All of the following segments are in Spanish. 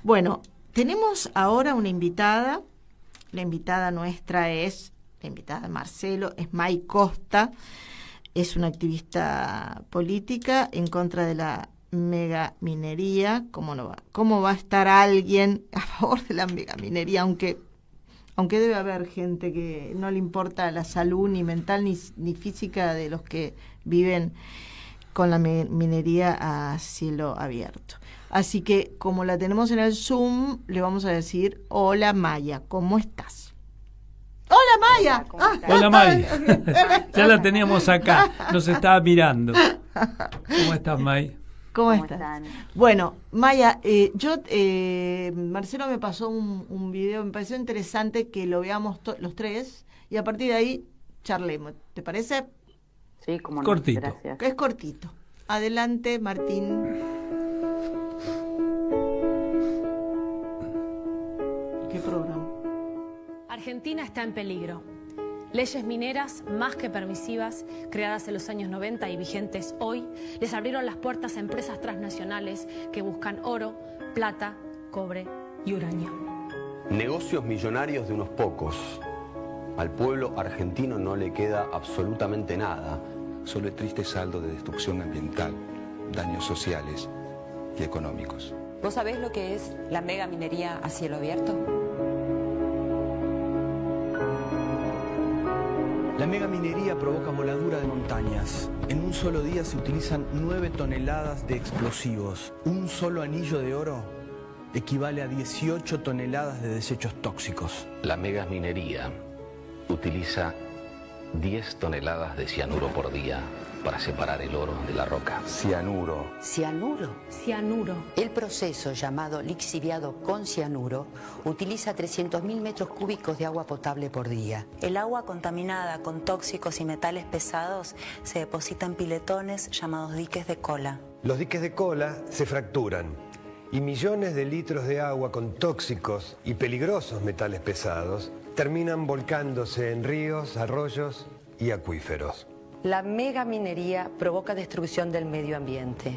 Bueno, tenemos ahora una invitada. La invitada nuestra la invitada de Marcelo, es May Costa. Es una activista política en contra de la megaminería. ¿Cómo va a estar alguien a favor de la megaminería? Aunque debe haber gente que no le importa la salud ni mental ni física de los que viven con la minería a cielo abierto. Así que, como la tenemos en el Zoom, le vamos a decir: hola Maya, ¿cómo estás? ¡Hola Maya! Hola May, ya la teníamos acá, nos estaba mirando. ¿Cómo estás, May? ¿Cómo estás? Están? Bueno, Maya, Marcelo me pasó un video, me pareció interesante que lo veamos los tres y a partir de ahí charlemos. ¿Te parece? Sí, como no. Cortito. Gracias. Es cortito. Adelante, Martín. ¿Qué programa? Argentina está en peligro. Leyes mineras más que permisivas, creadas en los años 90 y vigentes hoy, les abrieron las puertas a empresas transnacionales que buscan oro, plata, cobre y uranio. Negocios millonarios de unos pocos. Al pueblo argentino no le queda absolutamente nada. Solo el triste saldo de destrucción ambiental, daños sociales y económicos. ¿Vos sabés lo que es la megaminería a cielo abierto? La megaminería provoca voladura de montañas. En un solo día se utilizan 9 toneladas de explosivos. Un solo anillo de oro equivale a 18 toneladas de desechos tóxicos. La megaminería utiliza 10 toneladas de cianuro por día para separar el oro de la roca. Cianuro. ¿Cianuro? Cianuro. El proceso llamado lixiviado con cianuro utiliza 300.000 metros cúbicos de agua potable por día. El agua contaminada con tóxicos y metales pesados se deposita en piletones llamados diques de cola. Los diques de cola se fracturan y millones de litros de agua con tóxicos y peligrosos metales pesados terminan volcándose en ríos, arroyos y acuíferos. La megaminería provoca destrucción del medio ambiente.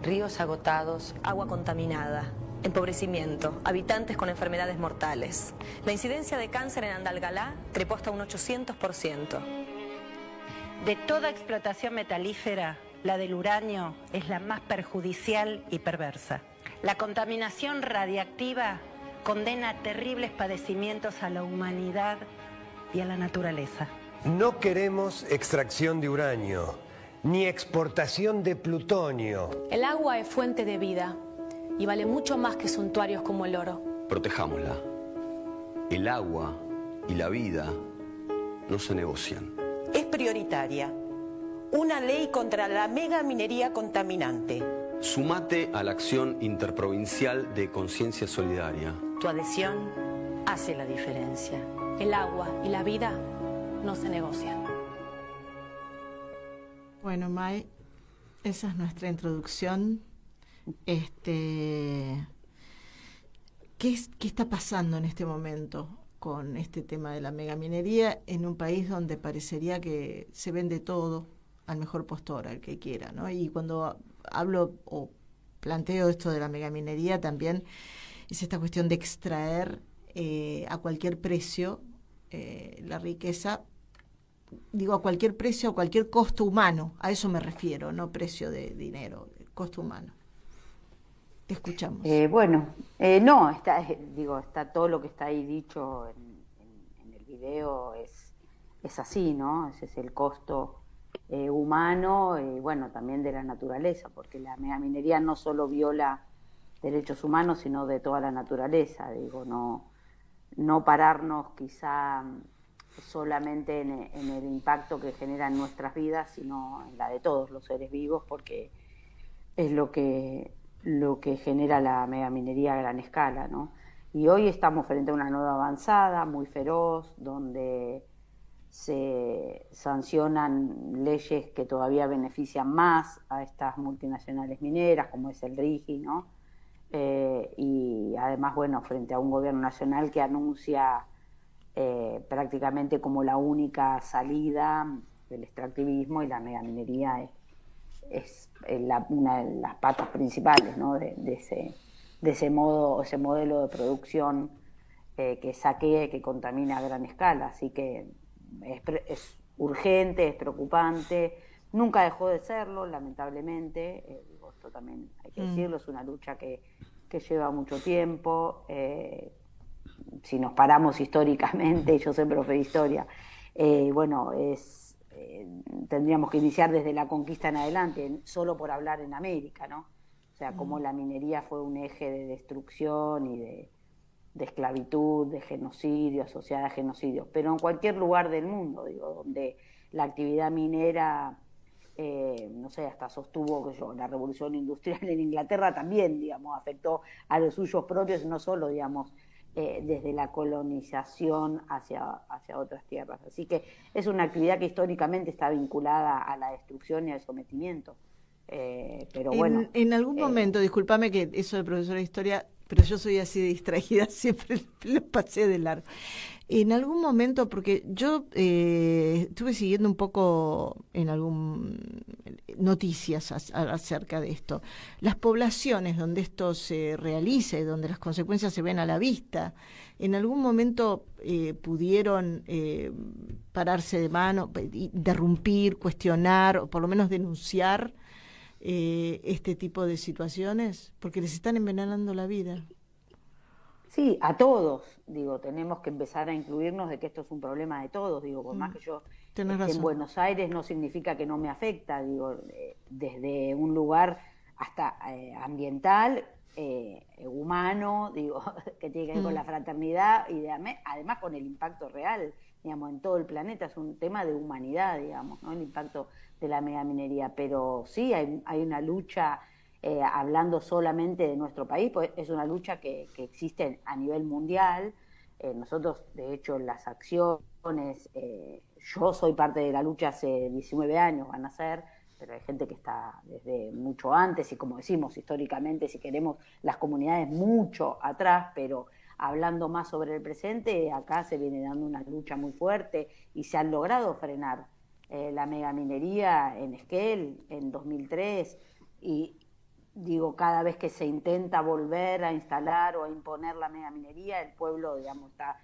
Ríos agotados, Agua contaminada, empobrecimiento, habitantes con enfermedades mortales. La incidencia de cáncer en Andalgalá trepó hasta un 800%. De toda explotación metalífera, la del uranio es la más perjudicial y perversa. La contaminación radiactiva condena terribles padecimientos a la humanidad y a la naturaleza. No queremos extracción de uranio, ni exportación de plutonio. El agua es fuente de vida y vale mucho más que suntuarios como el oro. Protejámosla. El agua y la vida no se negocian. Es prioritaria una ley contra la megaminería contaminante. Sumate a la acción interprovincial de Conciencia Solidaria. Tu adhesión hace la diferencia. El agua y la vida no se negocian. Bueno, May, esa es nuestra introducción. ¿Qué está pasando en este momento con este tema de la megaminería en un país donde parecería que se vende todo al mejor postor, al que quiera, ¿no? Y cuando hablo o planteo esto de la megaminería, también es esta cuestión de extraer a cualquier precio la riqueza, digo a cualquier precio, a cualquier costo humano, a eso me refiero, no precio de dinero, costo humano. Te escuchamos. No, está todo lo que está ahí dicho en el video, es así, ¿no? Ese es el costo humano y también de la naturaleza, porque la megaminería no solo viola derechos humanos, sino de toda la naturaleza, no pararnos quizá solamente en el impacto que genera en nuestras vidas, sino en la de todos los seres vivos, porque es lo que genera la megaminería a gran escala, ¿no? Y hoy estamos frente a una nueva avanzada muy feroz, donde se sancionan leyes que todavía benefician más a estas multinacionales mineras, como es el RIGI, ¿no? Y además, frente a un gobierno nacional que anuncia prácticamente como la única salida del extractivismo, y la megaminería es una de las patas principales, ¿no? de de ese modelo de producción que saquea, que contamina a gran escala. Así que es urgente, es preocupante, nunca dejó de serlo, lamentablemente, esto también hay que decirlo, es una lucha que lleva mucho tiempo. Si nos paramos históricamente, yo soy profe de historia, tendríamos que iniciar desde la conquista en adelante, solo por hablar en América, ¿no? O sea, cómo la minería fue un eje de destrucción y de esclavitud, de genocidio, asociada a genocidios, pero en cualquier lugar del mundo, donde la actividad minera, hasta sostuvo la revolución industrial en Inglaterra también, afectó a los suyos propios, no solo, desde la colonización hacia otras tierras. Así que es una actividad que históricamente está vinculada a la destrucción y al sometimiento. Pero bueno. En algún momento, discúlpame que eso de profesora de historia, pero yo soy así de distraída, siempre lo pasé de largo. En algún momento, porque yo estuve siguiendo un poco noticias acerca de esto, las poblaciones donde esto se realiza y donde las consecuencias se ven a la vista, en algún momento pudieron pararse de mano, interrumpir, cuestionar o por lo menos denunciar este tipo de situaciones, porque les están envenenando la vida. Sí, a todos, tenemos que empezar a incluirnos de que esto es un problema de todos, por más que yo esté en Buenos Aires, no significa que no me afecta, desde un lugar hasta ambiental, humano, que tiene que ver con la fraternidad y además con el impacto real, en todo el planeta. Es un tema de humanidad, ¿no? El impacto de la megaminería, pero sí hay una lucha. Hablando solamente de nuestro país, pues es una lucha que existe a nivel mundial. Nosotros, de hecho, las acciones, yo soy parte de la lucha hace 19 años, van a ser, pero hay gente que está desde mucho antes y, como decimos, históricamente, si queremos, las comunidades mucho atrás, pero hablando más sobre el presente, acá se viene dando una lucha muy fuerte y se han logrado frenar la megaminería en Esquel en 2003 y cada vez que se intenta volver a instalar o a imponer la megaminería, el pueblo, está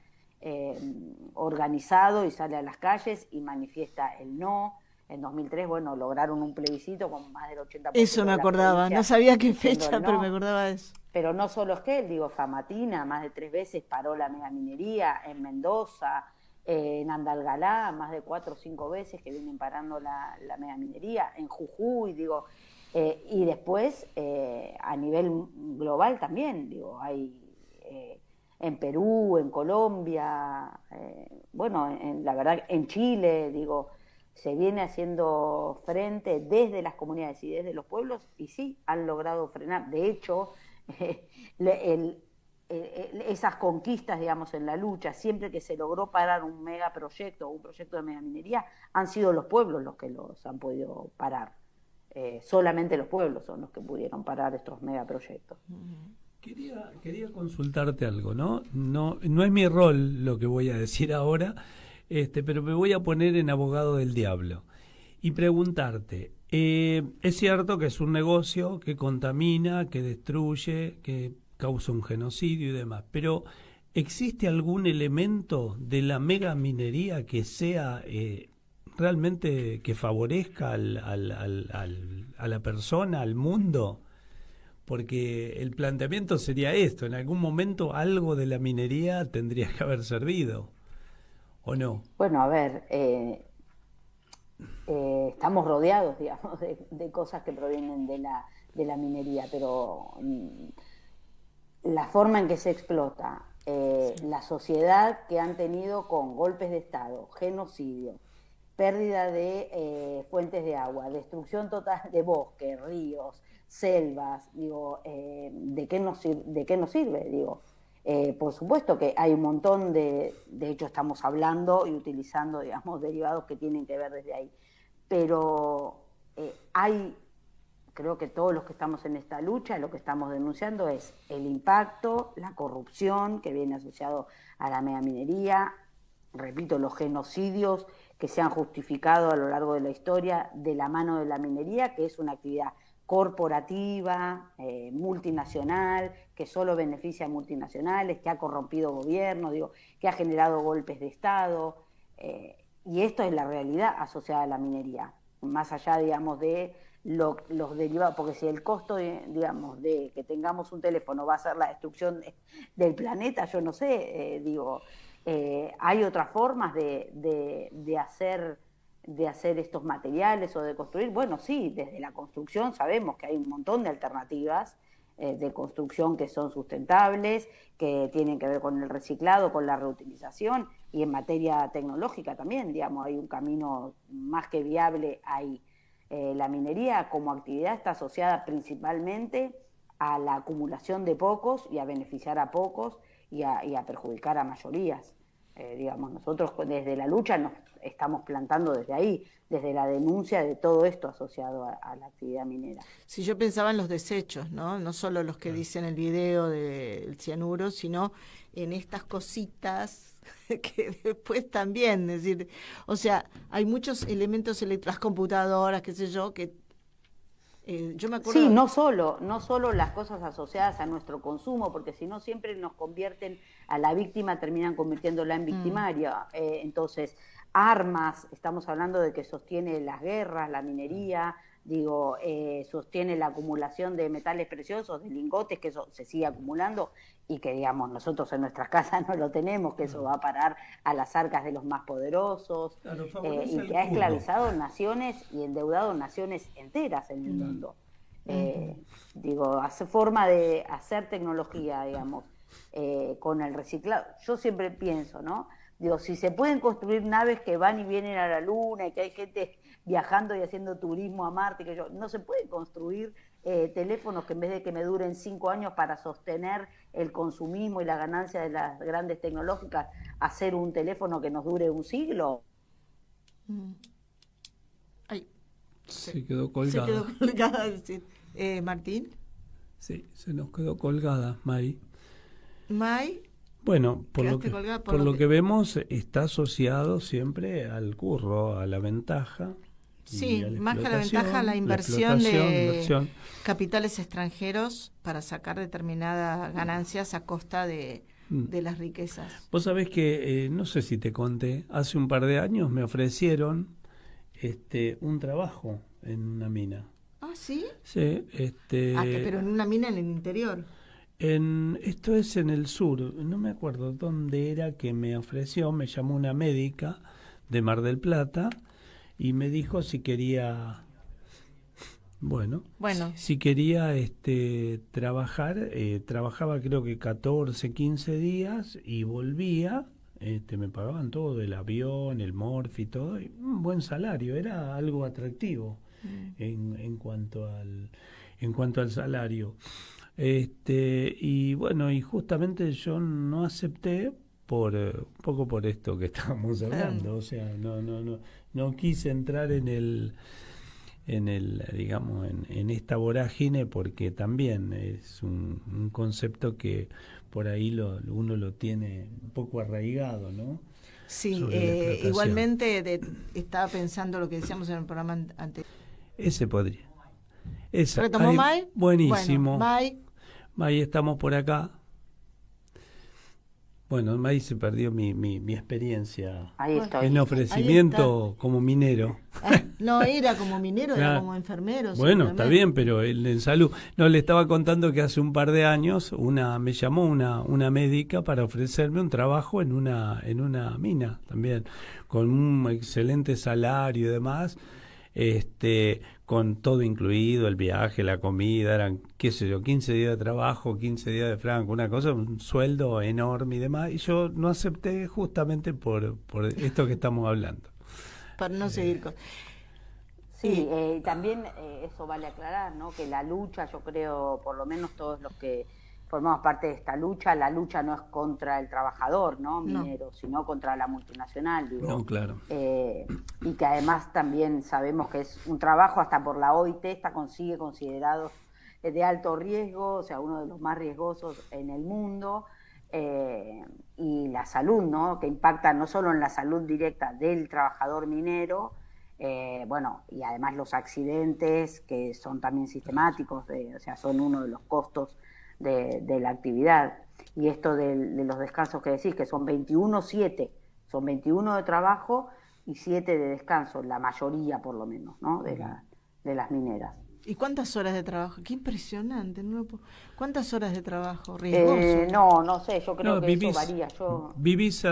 organizado y sale a las calles y manifiesta el no. En 2003, lograron un plebiscito con más del 80%. Eso me acordaba, no sabía qué fecha, pero me acordaba de eso. Pero no solo es que Famatina más de 3 veces paró la megaminería, en Mendoza, en Andalgalá, más de 4 o 5 veces que vienen parando la megaminería, en Jujuy, y después, a nivel global también, hay en Perú, en Colombia, la verdad, en Chile, se viene haciendo frente desde las comunidades y desde los pueblos, y sí, han logrado frenar. De hecho, esas conquistas, en la lucha, siempre que se logró parar un megaproyecto o un proyecto de megaminería, han sido los pueblos los que los han podido parar. Solamente los pueblos son los que pudieron parar estos megaproyectos. Quería consultarte algo, ¿no? No es mi rol lo que voy a decir ahora, pero me voy a poner en abogado del diablo y preguntarte, es cierto que es un negocio que contamina, que destruye, que causa un genocidio y demás, pero ¿existe algún elemento de la megaminería que sea realmente que favorezca a la persona, al mundo? Porque el planteamiento sería esto: en algún momento algo de la minería tendría que haber servido, ¿o no? Bueno, a ver, estamos rodeados, de cosas que provienen de la minería, pero la forma en que se explota, la sociedad que han tenido con golpes de Estado, genocidio, pérdida de fuentes de agua, destrucción total de bosques, ríos, selvas, ¿de qué nos sirve? Por supuesto que hay un montón de hecho estamos hablando y utilizando, derivados que tienen que ver desde ahí, pero creo que todos los que estamos en esta lucha, lo que estamos denunciando es el impacto, la corrupción que viene asociado a la megaminería, repito, los genocidios que se han justificado a lo largo de la historia de la mano de la minería, que es una actividad corporativa, multinacional, que solo beneficia a multinacionales, que ha corrompido gobiernos, que ha generado golpes de Estado, y esto es la realidad asociada a la minería, más allá, digamos, de los derivados, porque si el costo, digamos, de que tengamos un teléfono va a ser la destrucción del planeta, yo no sé, hay otras formas de hacer estos materiales o de construir. Bueno, sí, desde la construcción sabemos que hay un montón de alternativas de construcción que son sustentables, que tienen que ver con el reciclado, con la reutilización, y en materia tecnológica también, digamos, hay un camino más que viable ahí. La minería como actividad está asociada principalmente a la acumulación de pocos y a beneficiar a pocos y a perjudicar a mayorías. Digamos, nosotros desde la lucha nos estamos plantando desde ahí, desde la denuncia de todo esto asociado a la actividad minera. Si yo pensaba en los desechos, no solo los que dice en el video del cianuro, sino en estas cositas que después también, es decir, o sea, hay muchos elementos las computadoras, qué sé yo, que yo me acuerdo... Sí, no solo las cosas asociadas a nuestro consumo, porque si no siempre nos convierten a la víctima, terminan convirtiéndola en victimaria. Entonces, armas, estamos hablando de que sostiene las guerras, la minería, sostiene la acumulación de metales preciosos, de lingotes, que eso se sigue acumulando y que, digamos, nosotros en nuestras casas no lo tenemos, que eso va a parar a las arcas de los más poderosos, claro, y que ha esclavizado naciones y endeudado naciones enteras en el mundo. Hace forma de hacer tecnología, digamos, con el reciclado. Yo siempre pienso, ¿no? Si se pueden construir naves que van y vienen a la Luna y que hay gente viajando y haciendo turismo a Marte, no se puede construir teléfonos que en vez de que me duren 5 años para sostener el consumismo y la ganancia de las grandes tecnológicas, hacer un teléfono que nos dure un siglo. Ay, se quedó colgada. Se quedó colgada, Martín. Sí, se nos quedó colgada, May. Bueno, por lo que vemos, está asociado siempre al curro, a la ventaja. Sí, más que a la ventaja, la inversión de capitales extranjeros para sacar determinadas ganancias a costa de las riquezas. Vos sabés que, no sé si te conté, hace un par de años me ofrecieron un trabajo en una mina. ¿Ah, sí? Sí. Pero en una mina en el interior. Esto es en el sur, no me acuerdo dónde era que me ofreció, me llamó una médica de Mar del Plata y me dijo si quería, si quería trabajar, trabajaba creo que 14, 15 días y volvía, me pagaban todo, el avión, el morfi y todo, y un buen salario, era algo atractivo en cuanto al salario. Y justamente yo no acepté un poco por esto que estábamos hablando, o sea, no quise entrar en el digamos en esta vorágine, porque también es un concepto que por ahí uno lo tiene un poco arraigado, ¿no? Sí, igualmente estaba pensando lo que decíamos en el programa anterior. Ese podría. ¿Retomó May? Buenísimo. Bueno, May, estamos por acá. Bueno, May se perdió mi experiencia en ofrecimiento como minero. No era como minero, era como enfermero. Bueno, está bien, pero él en salud. No, le estaba contando que hace un par de años me llamó una médica para ofrecerme un trabajo en una mina también, con un excelente salario y demás. Con todo incluido, el viaje, la comida, eran, 15 días de trabajo, 15 días de franco, una cosa, un sueldo enorme y demás, y yo no acepté justamente por esto que estamos hablando. Para no seguir con... Sí, también eso vale aclarar, ¿no? Que la lucha, yo creo, por lo menos todos los que formamos parte de esta lucha, la lucha no es contra el trabajador, ¿no? Minero, sino contra la multinacional, digo. No, claro. Y que además también sabemos que es un trabajo, hasta por la OIT sigue considerado de alto riesgo, o sea, uno de los más riesgosos en el mundo, y la salud, ¿no? Que impacta no solo en la salud directa del trabajador minero, Bueno, y además los accidentes que son también sistemáticos, o sea, son uno de los costos de la actividad. Y esto de los descansos que decís, que son 21/7, son 21 de trabajo y 7 de descanso, la mayoría por lo menos, ¿no? de las mineras. ¿Y cuántas horas de trabajo? Qué impresionante, ¿no? ¿Cuántas horas de trabajo? Riesgoso. No sé, yo creo que eso varía. Vivís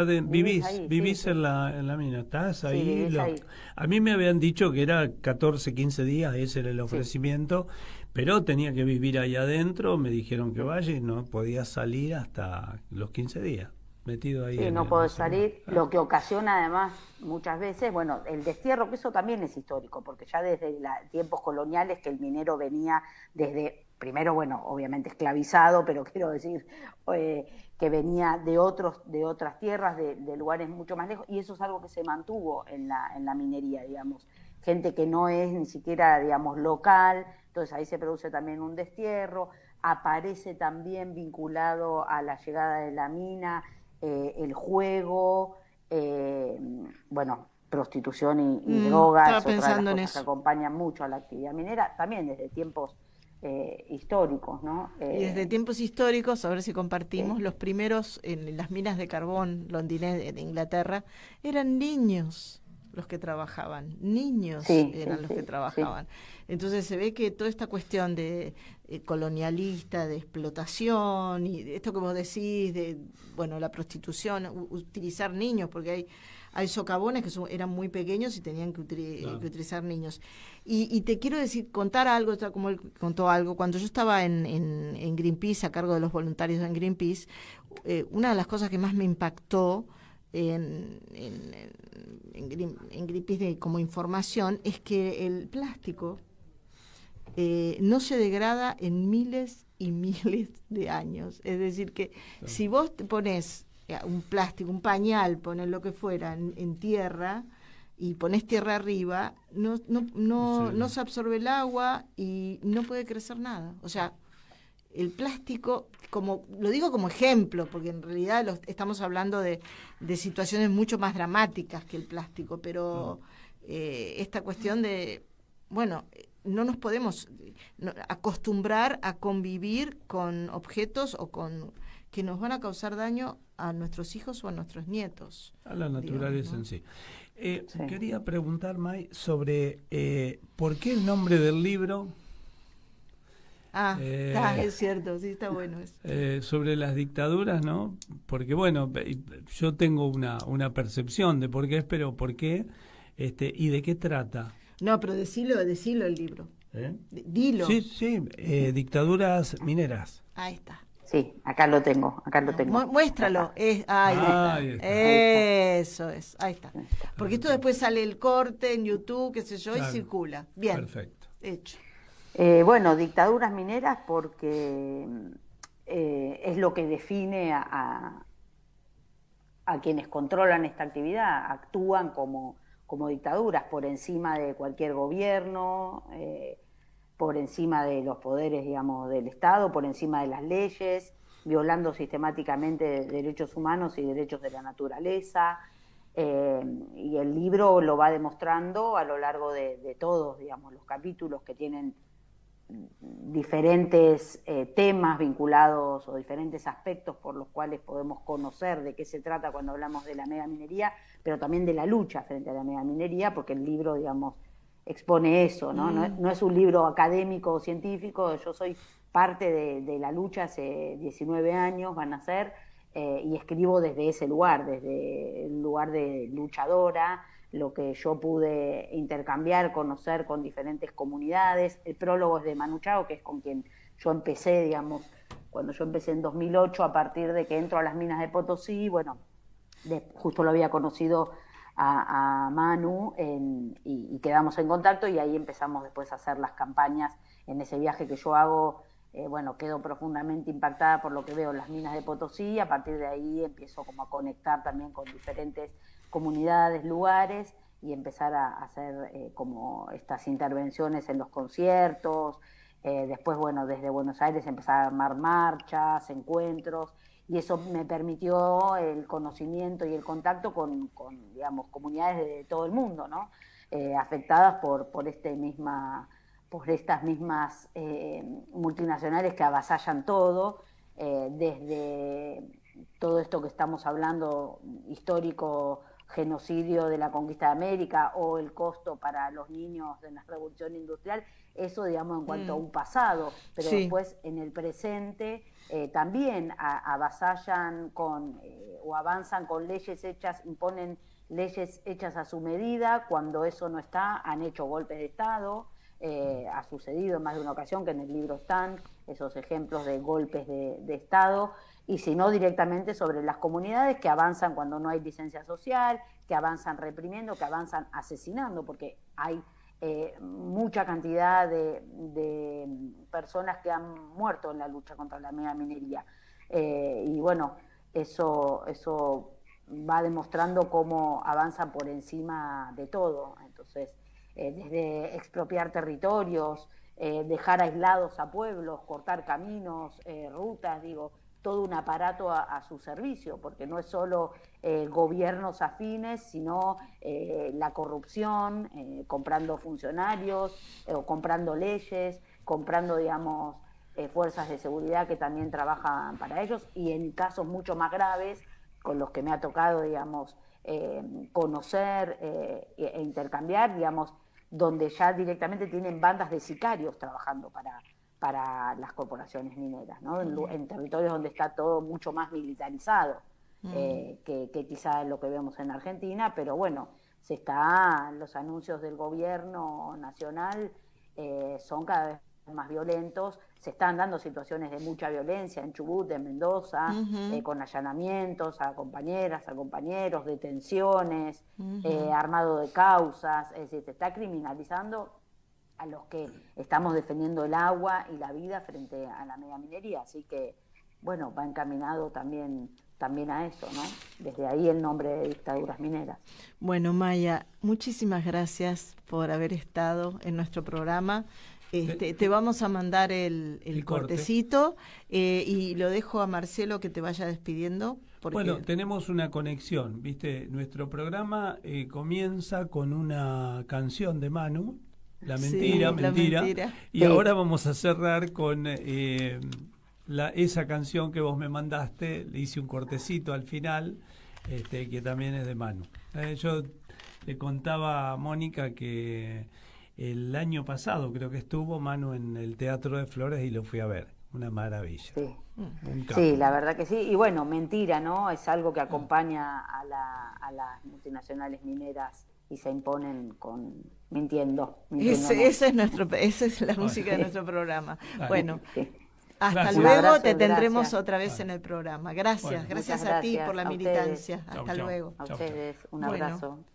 en la mina, estás ahí. Sí, ahí. A mí me habían dicho que era 14, 15 días, ese era el ofrecimiento, pero tenía que vivir ahí adentro, me dijeron que vaya y no podía salir hasta los 15 días. Metido ahí. Sí, no podés salir, lo que ocasiona además muchas veces, bueno, el destierro, que eso también es histórico, porque ya desde tiempos coloniales que el minero venía desde, primero, bueno, obviamente esclavizado, pero quiero decir que venía de otras tierras, de lugares mucho más lejos, y eso es algo que se mantuvo en la minería, digamos, gente que no es ni siquiera, digamos, local, entonces ahí se produce también un destierro, aparece también vinculado a la llegada de la mina, el juego, bueno, prostitución y drogas, otra de las cosas que acompañan mucho a la actividad minera, también desde tiempos históricos, ¿no? Y desde tiempos históricos, a ver si compartimos, los primeros en las minas de carbón londinenses de Inglaterra eran niños los que trabajaban, niños eran los que trabajaban. Entonces se ve que toda esta cuestión de colonialista, de explotación, y de esto que vos decís, de bueno, la prostitución, utilizar niños, porque hay socavones que eran muy pequeños y tenían que utilizar niños. Y te quiero contar algo, como él contó algo, cuando yo estaba en Greenpeace, a cargo de los voluntarios en Greenpeace, una de las cosas que más me impactó en Greenpeace como información es que el plástico no se degrada en miles y miles de años. Es decir, que si vos te pones un plástico, un pañal, pones lo que fuera en tierra y pones tierra arriba, no se absorbe el agua y no puede crecer nada. O sea, el plástico, como lo digo como ejemplo, porque en realidad estamos hablando de situaciones mucho más dramáticas que el plástico, pero esta cuestión de, bueno, no nos podemos acostumbrar a convivir con objetos o con que nos van a causar daño a nuestros hijos o a nuestros nietos. A la naturaleza, digamos, ¿no? En sí. Quería preguntar, May, sobre por qué el nombre del libro. Es cierto, sí, está bueno eso. Sobre las dictaduras, ¿no? Porque, bueno, yo tengo una percepción de por qué es, pero por qué y de qué trata. No, pero decilo el libro. Dilo. Sí, dictaduras mineras. Ahí está. Sí, acá lo tengo. Muéstralo. Ahí está. Eso es, ahí está. Porque esto después sale el corte en YouTube, qué sé yo, y circula. Bien. Perfecto. Hecho. Bueno, dictaduras mineras porque es lo que define a quienes controlan esta actividad, actúan como dictaduras por encima de cualquier gobierno, por encima de los poderes, digamos, del Estado, por encima de las leyes, violando sistemáticamente derechos humanos y derechos de la naturaleza. Y el libro lo va demostrando a lo largo de todos, digamos, los capítulos que tienen diferentes temas vinculados o diferentes aspectos por los cuales podemos conocer de qué se trata cuando hablamos de la megaminería, pero también de la lucha frente a la megaminería, porque el libro, digamos, expone eso, ¿no? No es un libro académico o científico, yo soy parte de la lucha hace 19 años, van a ser, y escribo desde ese lugar, desde el lugar de luchadora, lo que yo pude intercambiar, conocer con diferentes comunidades. El prólogo es de Manu Chao, que es con quien yo empecé, digamos, cuando yo empecé en 2008, a partir de que entro a las minas de Potosí, bueno, justo lo había conocido a Manu y quedamos en contacto y ahí empezamos después a hacer las campañas en ese viaje que yo hago. Bueno, quedo profundamente impactada por lo que veo en las minas de Potosí, a partir de ahí empiezo como a conectar también con diferentes comunidades, lugares, y empezar a hacer como estas intervenciones en los conciertos. Después, bueno, desde Buenos Aires empezar a armar marchas, encuentros, y eso me permitió el conocimiento y el contacto con digamos, comunidades de todo el mundo, ¿no? afectadas por estas mismas multinacionales que avasallan todo, desde todo esto que estamos hablando, histórico genocidio de la conquista de América o el costo para los niños de la revolución industrial, eso digamos en cuanto a un pasado, pero después en el presente también avasallan o avanzan con leyes hechas, imponen leyes hechas a su medida, cuando eso no está, han hecho golpes de Estado. Ha sucedido en más de una ocasión, que en el libro están esos ejemplos de golpes de Estado, y si no directamente sobre las comunidades que avanzan cuando no hay licencia social, que avanzan reprimiendo, que avanzan asesinando, porque hay mucha cantidad de personas que han muerto en la lucha contra la megaminería. Y bueno, eso va demostrando cómo avanzan por encima de todo. Entonces, desde expropiar territorios, dejar aislados a pueblos, cortar caminos, rutas, todo un aparato a su servicio, porque no es solo gobiernos afines, sino la corrupción, comprando funcionarios, o comprando leyes, comprando, fuerzas de seguridad que también trabajan para ellos, y en casos mucho más graves, con los que me ha tocado, conocer e intercambiar, donde ya directamente tienen bandas de sicarios trabajando para las corporaciones mineras, ¿no? En territorios donde está todo mucho más militarizado que quizá lo que vemos en Argentina, pero bueno, los anuncios del gobierno nacional son cada vez más violentos, se están dando situaciones de mucha violencia en Chubut, en Mendoza, con allanamientos a compañeras, a compañeros, detenciones, armado de causas, es decir, se está criminalizando a los que estamos defendiendo el agua y la vida frente a la megaminería, así que, bueno, va encaminado también a eso, ¿no? Desde ahí el nombre de dictaduras mineras. Bueno, Maya, muchísimas gracias por haber estado en nuestro programa. Te vamos a mandar el cortecito y lo dejo a Marcelo que te vaya despidiendo. Bueno, tenemos una conexión, ¿viste? Nuestro programa comienza con una canción de Manu, La Mentira, Mentira. Y ahora vamos a cerrar con esa canción que vos me mandaste, le hice un cortecito al final, que también es de Manu. Yo le contaba a Mónica que el año pasado creo que estuvo Manu en el Teatro de Flores y lo fui a ver. Una maravilla. Sí, la verdad que sí. Y bueno, Mentira, ¿no? Es algo que acompaña a las multinacionales mineras y se imponen mintiendo. Esa es la música de nuestro programa. Bueno, hasta Gracias. luego, te tendremos otra vez en el programa. Gracias, Bueno, gracias muchas a ti gracias por la a militancia. ustedes. Hasta luego. A ustedes, un abrazo.